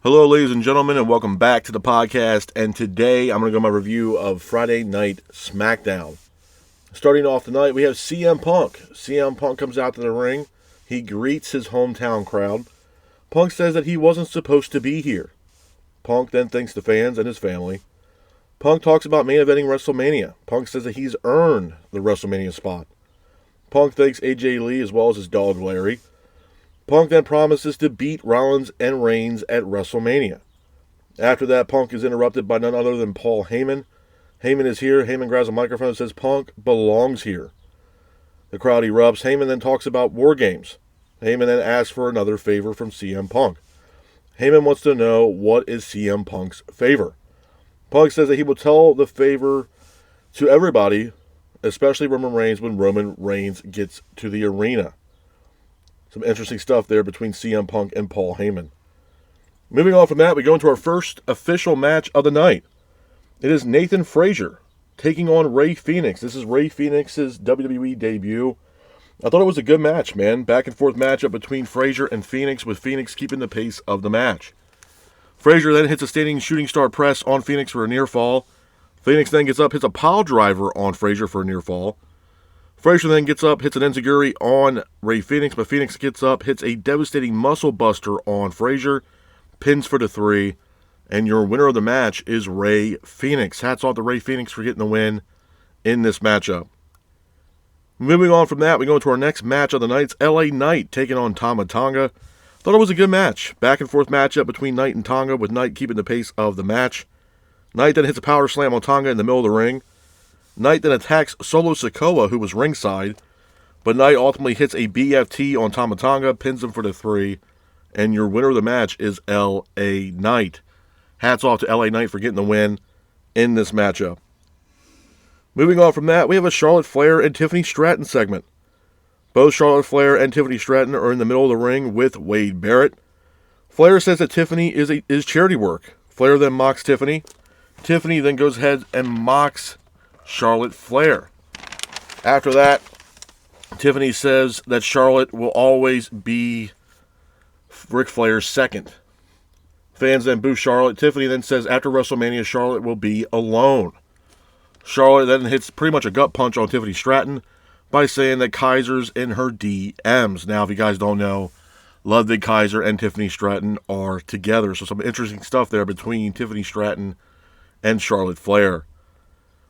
Hello, ladies and gentlemen, and welcome back to the podcast. And today I'm going to go my review of Friday Night Smackdown. Starting off tonight, we have CM Punk. CM Punk comes out to the ring. He greets his hometown crowd. Punk says that he wasn't supposed to be here. Punk then thanks the fans and his family. Punk talks about main eventing WrestleMania. Punk says that he's earned the WrestleMania spot. Punk thanks AJ Lee as well as his dog Larry. Punk then promises to beat Rollins and Reigns at WrestleMania. After that, Punk is interrupted by none other than Paul Heyman. Heyman is here. Heyman grabs a microphone and says Punk belongs here. The crowd erupts. Heyman then talks about War Games. Heyman then asks for another favor from CM Punk. Heyman wants to know what is CM Punk's favor. Punk says that he will tell the favor to everybody, especially Roman Reigns, when Roman Reigns gets to the arena. Some interesting stuff there between CM Punk and Paul Heyman. Moving on from that, we go into our first official match of the night. It is Nathan Frazier taking on Rey Fenix. This is Rey Fenix's WWE debut. I thought it was a good match, man. Back and forth matchup between Frazier and Fenix, with Fenix keeping the pace of the match. Frazier then hits a standing shooting star press on Fenix for a near fall. Fenix then gets up, hits a pile driver on Frazier for a near fall. Frazier then gets up, hits an enziguri on Rey Fenix, but Fenix gets up, hits a devastating muscle buster on Frazier, pins for the 3, and your winner of the match is Rey Fenix. Hats off to Rey Fenix for getting the win in this matchup. Moving on from that, we go into our next match of the night. It's LA Knight taking on Tama Tonga. Thought it was a good match. Back and forth matchup between Knight and Tonga, with Knight keeping the pace of the match. Knight then hits a power slam on Tonga in the middle of the ring. Knight then attacks Solo Sikoa, who was ringside, but Knight ultimately hits a BFT on Tama Tonga, pins him for the 3, and your winner of the match is LA Knight. Hats off to LA Knight for getting the win in this matchup. Moving on from that, we have a Charlotte Flair and Tiffany Stratton segment. Both Charlotte Flair and Tiffany Stratton are in the middle of the ring with Wade Barrett. Flair says that Tiffany is charity work. Flair then mocks Tiffany. Tiffany then goes ahead and mocks Charlotte Flair. After that, Tiffany says that Charlotte will always be Ric Flair's second. Fans then boo Charlotte. Tiffany then says after WrestleMania, Charlotte will be alone. Charlotte then hits pretty much a gut punch on Tiffany Stratton by saying that Kaiser's in her DMs. Now, if you guys don't know, Ludwig Kaiser and Tiffany Stratton are together. So some interesting stuff there between Tiffany Stratton and Charlotte Flair.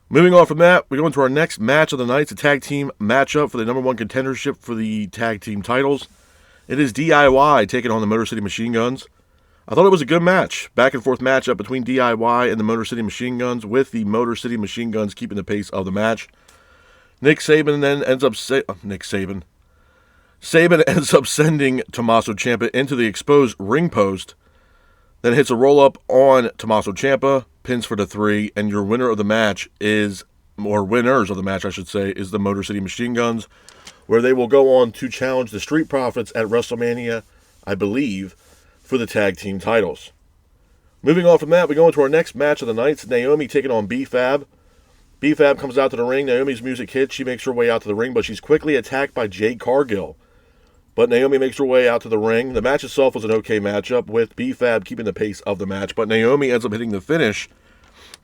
Moving on from that, we go into our next match of the night. It's a tag team matchup for the number 1 contendership for the tag team titles. It is DIY taking on the Motor City Machine Guns. I thought it was a good match. Back and forth matchup between DIY and the Motor City Machine Guns, with the Motor City Machine Guns keeping the pace of the match. Saban ends up sending Tommaso Ciampa into the exposed ring post, then hits a roll-up on Tommaso Ciampa, pins for the 3, and your winner of the match is, or winners of the match, I should say, is the Motor City Machine Guns, where they will go on to challenge the Street Profits at WrestleMania, I believe, for the tag team titles. Moving on from that, we go into our next match of the night. It's Naomi taking on B-Fab. B-Fab comes out to the ring. Naomi's music hits. She makes her way out to the ring, but she's quickly attacked by Jade Cargill. But Naomi makes her way out to the ring. The match itself was an okay matchup, with B-Fab keeping the pace of the match. But Naomi ends up hitting the finish,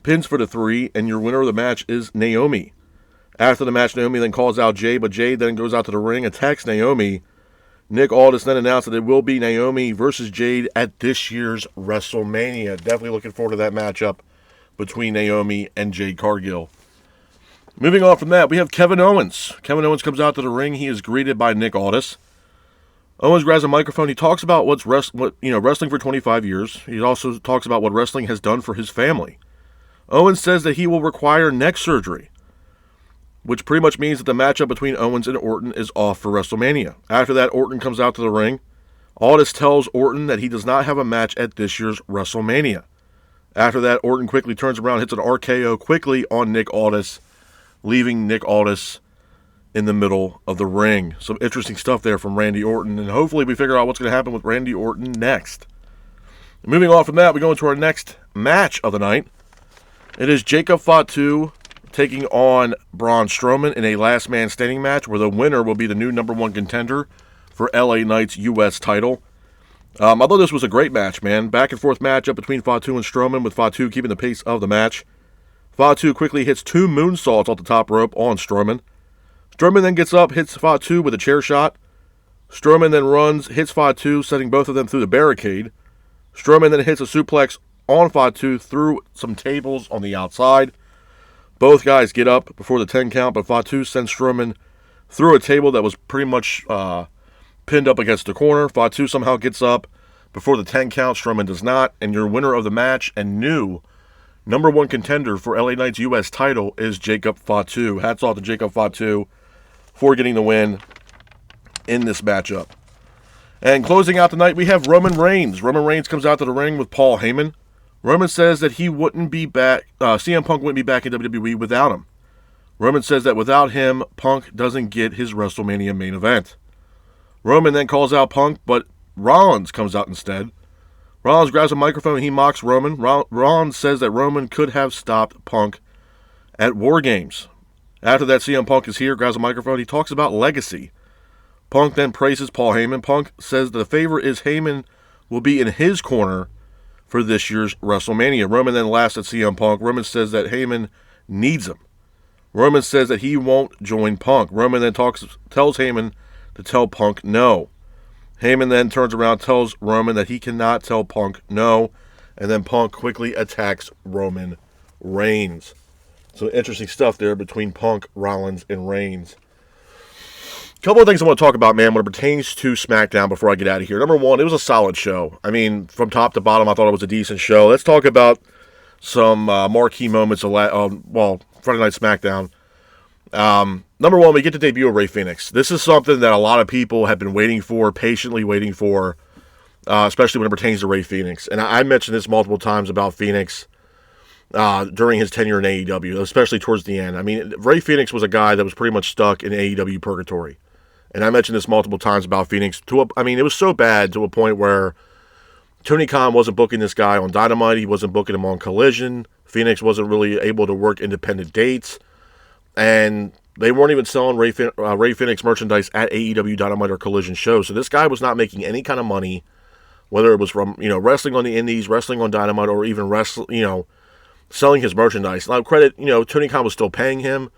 pins for the 3, and your winner of the match is Naomi. After the match, Naomi then calls out Jade, but Jade then goes out to the ring, attacks Naomi. Nick Aldis then announced that it will be Naomi versus Jade at this year's WrestleMania. Definitely looking forward to that matchup between Naomi and Jade Cargill. Moving on from that, we have Kevin Owens. Kevin Owens comes out to the ring. He is greeted by Nick Aldis. Owens grabs a microphone. He talks about wrestling for 25 years. He also talks about what wrestling has done for his family. Owens says that he will require neck surgery, which pretty much means that the matchup between Owens and Orton is off for WrestleMania. After that, Orton comes out to the ring. Aldis tells Orton that he does not have a match at this year's WrestleMania. After that, Orton quickly turns around, hits an RKO quickly on Nick Aldis, leaving Nick Aldis in the middle of the ring. Some interesting stuff there from Randy Orton, and hopefully we figure out what's going to happen with Randy Orton next. Moving on from that, we go into our next match of the night. It is Jacob Fatu taking on Braun Strowman in a last man standing match, where the winner will be the new number 1 contender for LA Knight's U.S. title. I thought this was a great match, man. Back and forth matchup between Fatu and Strowman, with Fatu keeping the pace of the match. Fatu quickly hits 2 moonsaults off the top rope on Strowman. Strowman then gets up, hits Fatu with a chair shot. Strowman then runs, hits Fatu, sending both of them through the barricade. Strowman then hits a suplex on Fatu through some tables on the outside. Both guys get up before the 10 count, but Fatu sends Strowman through a table that was pretty much pinned up against the corner. Fatu somehow gets up before the 10 count. Strowman does not. And your winner of the match and new number 1 contender for LA Knight's U.S. title is Jacob Fatu. Hats off to Jacob Fatu for getting the win in this matchup. And closing out the night, we have Roman Reigns. Roman Reigns comes out to the ring with Paul Heyman. Roman says that he wouldn't be back, CM Punk wouldn't be back in WWE without him. Roman says that without him, Punk doesn't get his WrestleMania main event. Roman then calls out Punk, but Rollins comes out instead. Rollins grabs a microphone and he mocks Roman. Rollins says that Roman could have stopped Punk at War Games. After that, CM Punk is here, grabs a microphone. He talks about legacy. Punk then praises Paul Heyman. Punk says the favor is Heyman will be in his corner for this year's WrestleMania. Roman then laughs at CM Punk. Roman says that Heyman needs him. Roman says that he won't join Punk. Roman then tells Heyman to tell Punk no. Heyman then turns around, tells Roman that he cannot tell Punk no, and then Punk quickly attacks Roman Reigns. So interesting stuff there between Punk, Rollins, and Reigns. Couple of things I want to talk about, man, when it pertains to SmackDown before I get out of here. Number one, it was a solid show. I mean, from top to bottom, I thought it was a decent show. Let's talk about some marquee moments of Friday Night SmackDown. Number one, we get the debut of Rey Fenix. This is something that a lot of people have been waiting for, patiently waiting for, especially when it pertains to Rey Fenix. And I mentioned this multiple times about Fenix during his tenure in AEW, especially towards the end. I mean, Rey Fenix was a guy that was pretty much stuck in AEW purgatory. And I mentioned this multiple times about Phoenix. It was so bad to a point where Tony Khan wasn't booking this guy on Dynamite. He wasn't booking him on Collision. Phoenix wasn't really able to work independent dates. And they weren't even selling Rey Fenix merchandise at AEW Dynamite or Collision shows. So this guy was not making any kind of money, whether it was from wrestling on the Indies, wrestling on Dynamite, or even selling his merchandise. Now, credit, Tony Khan was still paying him,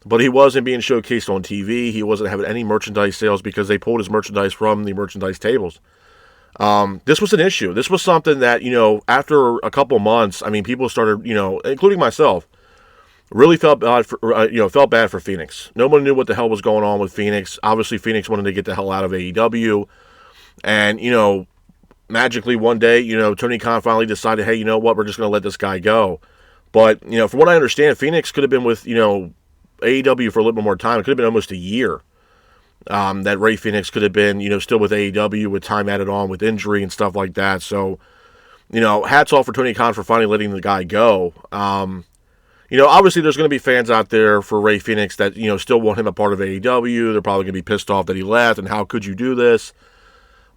but he wasn't being showcased on TV. He wasn't having any merchandise sales because they pulled his merchandise from the merchandise tables. This was an issue. This was something that, after a couple months, I mean, people started, including myself, really felt bad for Phoenix. Nobody knew what the hell was going on with Phoenix. Obviously, Phoenix wanted to get the hell out of AEW. And, magically one day, Tony Khan finally decided, hey, you know what, we're just going to let this guy go. But, from what I understand, Phoenix could have been with, AEW for a little bit more time. It could have been almost a year that Rey Fenix could have been, still with AEW with time added on with injury and stuff like that. So, hats off for Tony Khan for finally letting the guy go. Obviously there's going to be fans out there for Rey Fenix that, still want him a part of AEW. They're probably going to be pissed off that he left and how could you do this?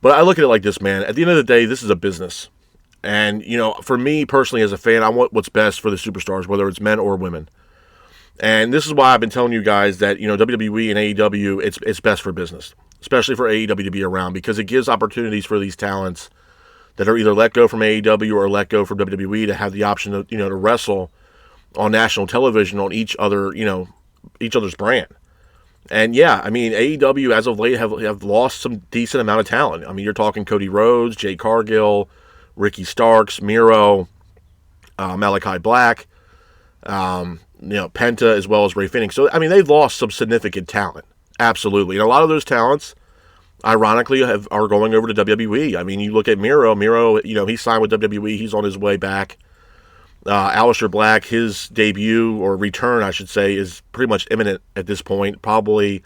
But I look at it like this, man. At the end of the day, this is a business. And, for me personally as a fan, I want what's best for the superstars, whether it's men or women. And this is why I've been telling you guys that, WWE and AEW, it's best for business, especially for AEW to be around, because it gives opportunities for these talents that are either let go from AEW or let go from WWE to have the option of, to wrestle on national television on each other's brand. And yeah, I mean, AEW as of late have lost some decent amount of talent. I mean, you're talking Cody Rhodes, Jade Cargill, Ricky Starks, Miro, Malachi Black, Penta, as well as Rey Fenix. So, I mean, they've lost some significant talent. Absolutely. And a lot of those talents, ironically, are going over to WWE. I mean, you look at Miro, he signed with WWE. He's on his way back. Aleister Black, his debut, or return, I should say, is pretty much imminent at this point. Probably,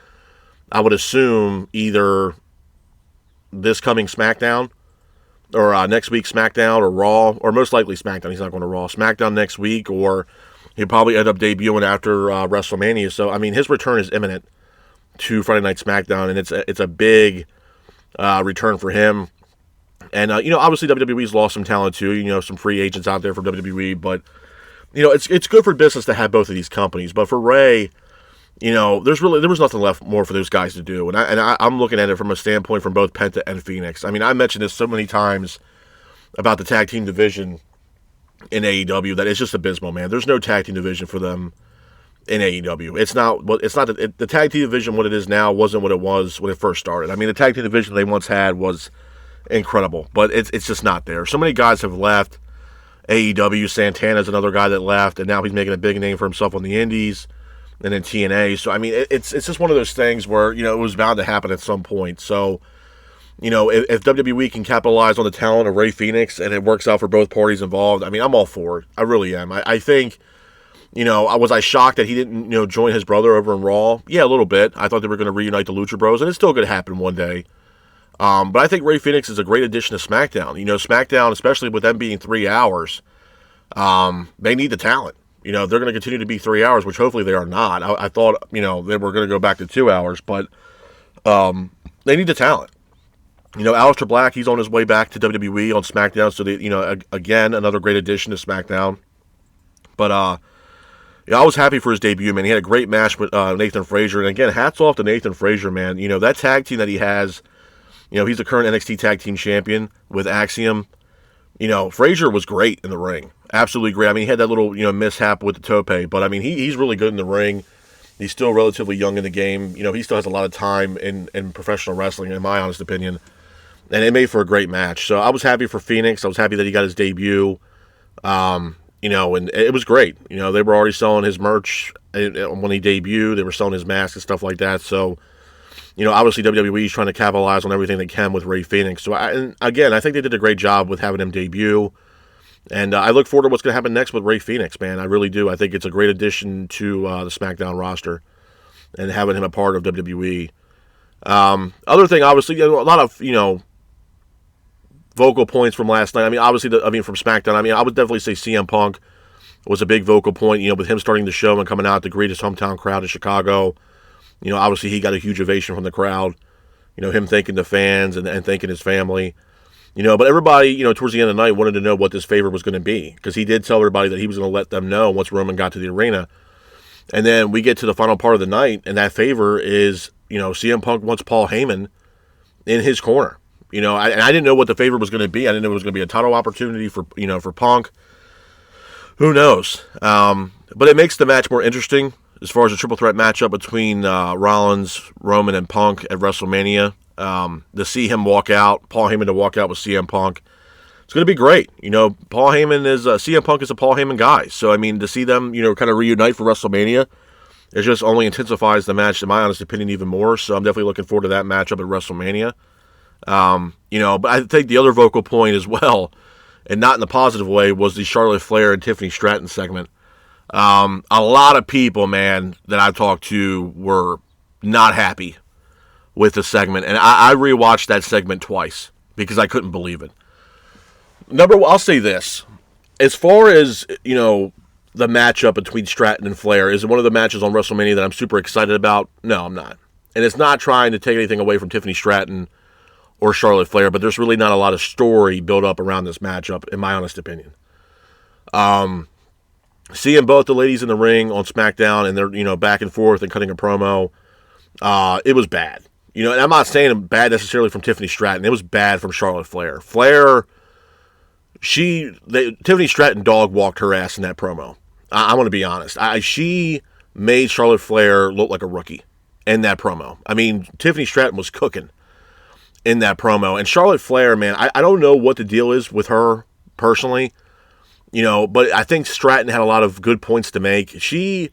I would assume, either this coming SmackDown, or next week SmackDown, or Raw, or most likely SmackDown. He's not going to Raw. SmackDown next week, or he'll probably end up debuting after WrestleMania. So, I mean, his return is imminent to Friday Night SmackDown, and it's a big return for him. And, obviously WWE's lost some talent too, some free agents out there for WWE, but, it's good for business to have both of these companies. But for Rey, there was nothing left more for those guys to do. And I'm looking at it from a standpoint from both Penta and Phoenix. I mean, I mentioned this so many times about the tag team division in AEW that it's just abysmal, man. There's no tag team division for them in AEW. It's not the tag team division. What it is now wasn't what it was when it first started. I mean, the tag team division they once had was incredible, but it's just not there. So many guys have left AEW. Santana's another guy that left, and now he's making a big name for himself on the Indies and in TNA. So I mean, it's just one of those things where it was bound to happen at some point. So if WWE can capitalize on the talent of Rey Fenix and it works out for both parties involved, I mean, I'm all for it. I really am. I think. Was I shocked that he didn't, join his brother over in Raw? Yeah, a little bit. I thought they were going to reunite the Lucha Bros, and it's still going to happen one day. But I think Rey Fenix is a great addition to SmackDown. SmackDown, especially with them being 3 hours, they need the talent. They're going to continue to be 3 hours, which hopefully they are not. I thought, they were going to go back to 2 hours, but they need the talent. Aleister Black, he's on his way back to WWE on SmackDown, so again, another great addition to SmackDown. But I was happy for his debut, man. He had a great match with Nathan Frazier. And again, hats off to Nathan Frazier, man. That tag team that he has, he's the current NXT Tag Team Champion with Axiom. Frazier was great in the ring. Absolutely great. I mean, he had that little, mishap with the tope. But, I mean, he's really good in the ring. He's still relatively young in the game. He still has a lot of time in professional wrestling, in my honest opinion. And it made for a great match. So I was happy for Phoenix. I was happy that he got his debut. And it was great. They were already selling his merch when he debuted. They were selling his mask and stuff like that. So, obviously WWE is trying to capitalize on everything they can with Rey Fenix. So, I think they did a great job with having him debut. And I look forward to what's going to happen next with Rey Fenix, man. I really do. I think it's a great addition to the SmackDown roster and having him a part of WWE. Other thing, obviously, a lot of, vocal points from last night. I mean, obviously, from SmackDown. I mean, I would definitely say CM Punk was a big vocal point, with him starting the show and coming out to greet his hometown crowd in Chicago. Obviously, he got a huge ovation from the crowd. Him thanking the fans and thanking his family. But everybody, towards the end of the night wanted to know what this favor was going to be, because he did tell everybody that he was going to let them know once Roman got to the arena. And then we get to the final part of the night, and that favor is, CM Punk wants Paul Heyman in his corner. I didn't know what the favor was going to be. I didn't know it was going to be a title opportunity for Punk. Who knows? But it makes the match more interesting as far as a triple threat matchup between Rollins, Roman, and Punk at WrestleMania. To see him walk out, Paul Heyman to walk out with CM Punk, it's going to be great. Paul Heyman is CM Punk is a Paul Heyman guy. So I mean, to see them, kind of reunite for WrestleMania, it just only intensifies the match, in my honest opinion, even more. So I'm definitely looking forward to that matchup at WrestleMania. But I think the other vocal point as well, and not in the positive way, was the Charlotte Flair and Tiffany Stratton segment. A lot of people, man, that I've talked to were not happy with the segment, and I rewatched that segment twice because I couldn't believe it. I'll say this. As far as, the matchup between Stratton and Flair, is it one of the matches on WrestleMania that I'm super excited about? No, I'm not. And it's not trying to take anything away from Tiffany Stratton or Charlotte Flair, but there's really not a lot of story built up around this matchup, in my honest opinion. Seeing both the ladies in the ring on SmackDown and they're, back and forth and cutting a promo, it was bad. And I'm not saying bad necessarily from Tiffany Stratton. It was bad from Charlotte Flair. Tiffany Stratton dog walked her ass in that promo. I'm going to be honest. She made Charlotte Flair look like a rookie in that promo. I mean, Tiffany Stratton was cooking in that promo. And Charlotte Flair, man, I don't know what the deal is with her personally, but I think Stratton had a lot of good points to make. I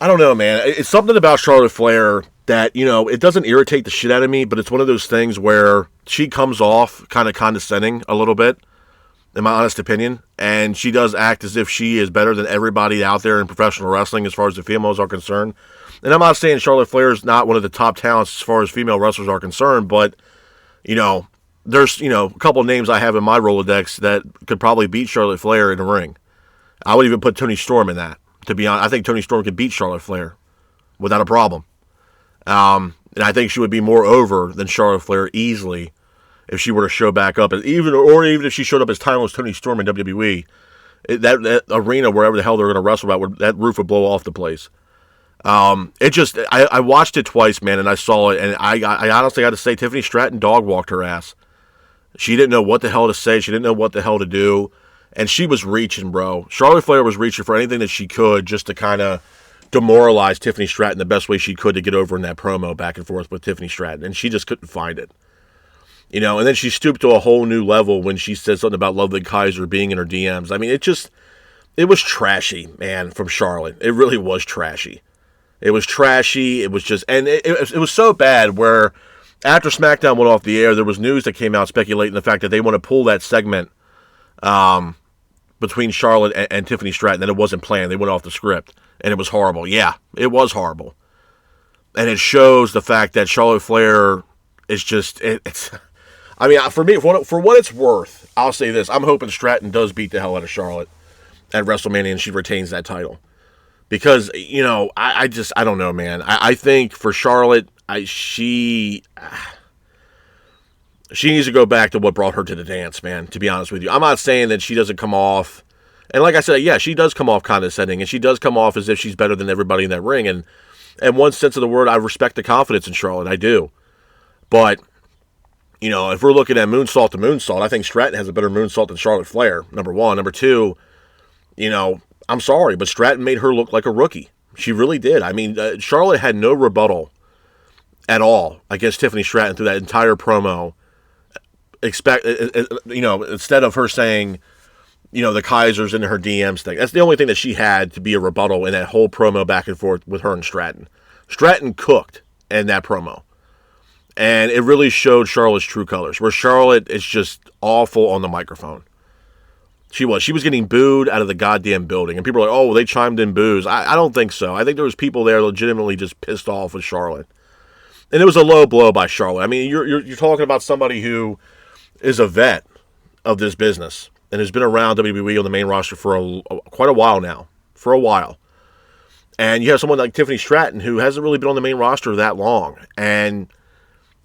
don't know, man. It's something about Charlotte Flair that, it doesn't irritate the shit out of me, but it's one of those things where she comes off kind of condescending a little bit, in my honest opinion, and she does act as if she is better than everybody out there in professional wrestling as far as the females are concerned. And I'm not saying Charlotte Flair is not one of the top talents as far as female wrestlers are concerned, but, there's, a couple of names I have in my Rolodex that could probably beat Charlotte Flair in the ring. I would even put Toni Storm in that, to be honest. I think Toni Storm could beat Charlotte Flair without a problem. And I think she would be more over than Charlotte Flair easily if she were to show back up. Even if she showed up as timeless Toni Storm in WWE, that arena, wherever the hell they're going to wrestle at, that roof would blow off the place. I watched it twice, man, and I saw it, and I honestly got to say, Tiffany Stratton dog walked her ass. She didn't know what the hell to say. She didn't know what the hell to do, and she was reaching, bro. Charlotte Flair was reaching for anything that she could just to kind of demoralize Tiffany Stratton the best way she could to get over in that promo back and forth with Tiffany Stratton, and she just couldn't find it. You know, and then she stooped to a whole new level when she said something about Ludwig Kaiser being in her DMs. I mean, it was trashy, man, from Charlotte. It really was trashy. It was trashy. It was just, and it was so bad where after SmackDown went off the air, there was news that came out speculating the fact that they want to pull that segment between Charlotte and Tiffany Stratton, that it wasn't planned. They went off the script, and it was horrible. Yeah, it was horrible. And it shows the fact that Charlotte Flair is just, it's, I mean, for me, for what it's worth, I'll say this. I'm hoping Stratton does beat the hell out of Charlotte at WrestleMania and she retains that title. Because, you know, I don't know, man. I think for Charlotte, she needs to go back to what brought her to the dance, man, to be honest with you. I'm not saying that she doesn't come off, and like I said, yeah, she does come off condescending, and she does come off as if she's better than everybody in that ring, and in one sense of the word, I respect the confidence in Charlotte, I do. But, you know, if we're looking at moonsault to moonsault, I think Stratton has a better moonsault than Charlotte Flair, number one. Number two, you know, I'm sorry, but Stratton made her look like a rookie. She really did. I mean, Charlotte had no rebuttal at all against Tiffany Stratton through that entire promo. You know, instead of her saying, you know, the Kaiser's in her DMs thing. That's the only thing that she had to be a rebuttal in that whole promo back and forth with her and Stratton. Stratton cooked in that promo. And it really showed Charlotte's true colors, where Charlotte is just awful on the microphone. She was getting booed out of the goddamn building. And people are like, oh, they chimed in boos. I don't think so. I think there was people there legitimately just pissed off with Charlotte. And it was a low blow by Charlotte. I mean, you're talking about somebody who is a vet of this business and has been around WWE on the main roster for quite a while now. For a while. And you have someone like Tiffany Stratton who hasn't really been on the main roster that long. And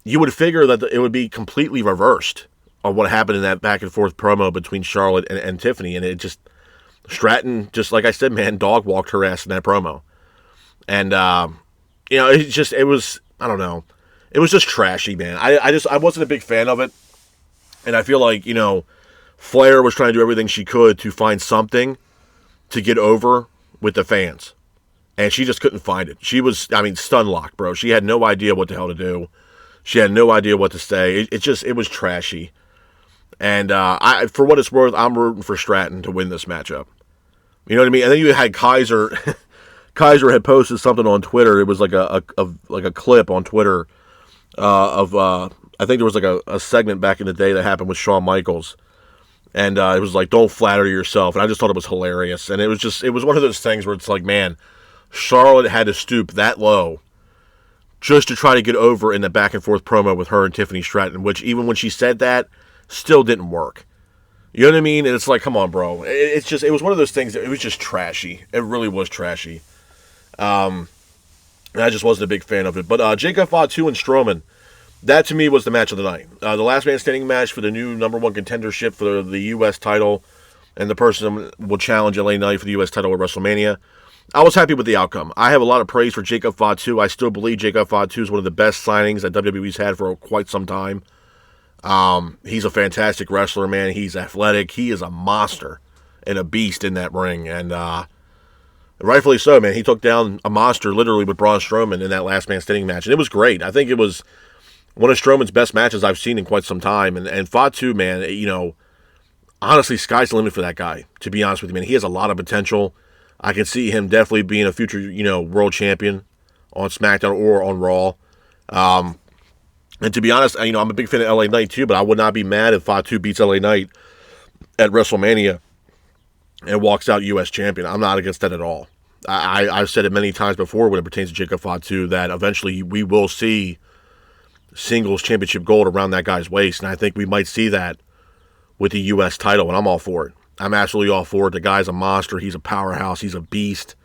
you would figure that it would be completely reversed of what happened in that back and forth promo between Charlotte and Tiffany. And it just, Stratton, just like I said, man, dog walked her ass in that promo. And, you know, it was, I don't know. It was just trashy, man. I wasn't a big fan of it. And I feel like, you know, Flair was trying to do everything she could to find something to get over with the fans. And she just couldn't find it. She was, I mean, stun locked, bro. She had no idea what the hell to do. She had no idea what to say. It was trashy. And for what it's worth, I'm rooting for Stratton to win this matchup. You know what I mean? And then you had Kaiser. Kaiser had posted something on Twitter. It was like a clip on Twitter of I think there was like a segment back in the day that happened with Shawn Michaels, and it was like, don't flatter yourself. And I just thought it was hilarious. And it was one of those things where it's like, man, Charlotte had to stoop that low just to try to get over in the back and forth promo with her and Tiffany Stratton, which even when she said that, still didn't work. You know what I mean? And it's like, come on, bro. It was one of those things that it was just trashy. It really was trashy. And I just wasn't a big fan of it. But Jacob Fatu and Strowman, that to me was the match of the night. The last man standing match for the new number one contendership for the U.S. title, and the person will challenge LA Knight for the U.S. title at WrestleMania. I was happy with the outcome. I have a lot of praise for Jacob Fatu. I still believe Jacob Fatu is one of the best signings that WWE's had for quite some time. He's a fantastic wrestler, man. He's athletic. He is a monster and a beast in that ring. And rightfully so, man. He took down a monster literally with Braun Strowman in that last man standing match. And it was great. I think it was one of Strowman's best matches I've seen in quite some time. And Fatu, man, you know, honestly, sky's the limit for that guy, to be honest with you, man. He has a lot of potential. I can see him definitely being a future, you know, world champion on SmackDown or on Raw. And to be honest, you know, I'm a big fan of LA Knight too, but I would not be mad if Fatu beats LA Knight at WrestleMania and walks out U.S. champion. I'm not against that at all. I've said it many times before when it pertains to Jacob Fatu that eventually we will see singles championship gold around that guy's waist, and I think we might see that with the U.S. title, and I'm all for it. I'm absolutely all for it. The guy's a monster. He's a powerhouse. He's a beast.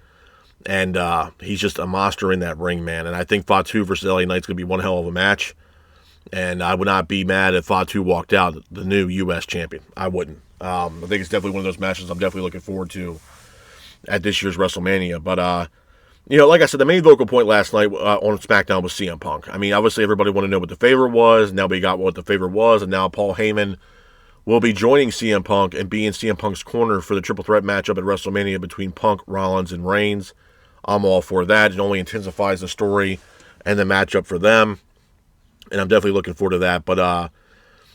And he's just a monster in that ring, man. And I think Fatu versus LA Knight's going to be one hell of a match. And I would not be mad if Fatu walked out the new U.S. champion. I wouldn't. I think it's definitely one of those matches I'm definitely looking forward to at this year's WrestleMania. But like I said, the main vocal point last night on SmackDown was CM Punk. I mean, obviously everybody wanted to know what the favorite was. Now we got what the favorite was, and now Paul Heyman will be joining CM Punk and be in CM Punk's corner for the triple threat matchup at WrestleMania between Punk, Rollins, and Reigns. I'm all for that. It only intensifies the story and the matchup for them, and I'm definitely looking forward to that. But,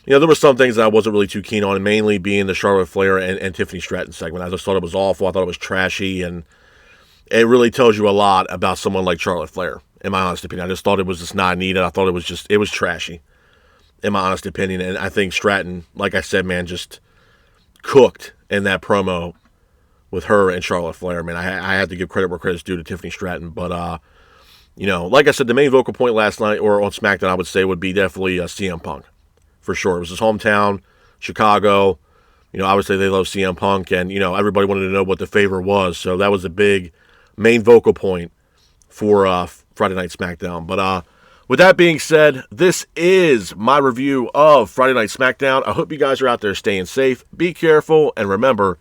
there were some things that I wasn't really too keen on, mainly being the Charlotte Flair and Tiffany Stratton segment. I just thought it was awful. I thought it was trashy, and it really tells you a lot about someone like Charlotte Flair, in my honest opinion. I just thought it was just not needed. I thought it was trashy, in my honest opinion. And I think Stratton, like I said, man, just cooked in that promo with her and Charlotte Flair. Man, I had to give credit where credit's due to Tiffany Stratton. But, like I said, the main vocal point last night, or on SmackDown, I would say, would be definitely CM Punk, for sure. It was his hometown, Chicago. Obviously they love CM Punk, and, everybody wanted to know what the favor was. So that was a big main vocal point for Friday Night SmackDown. But with that being said, this is my review of Friday Night SmackDown. I hope you guys are out there staying safe. Be careful, and remember,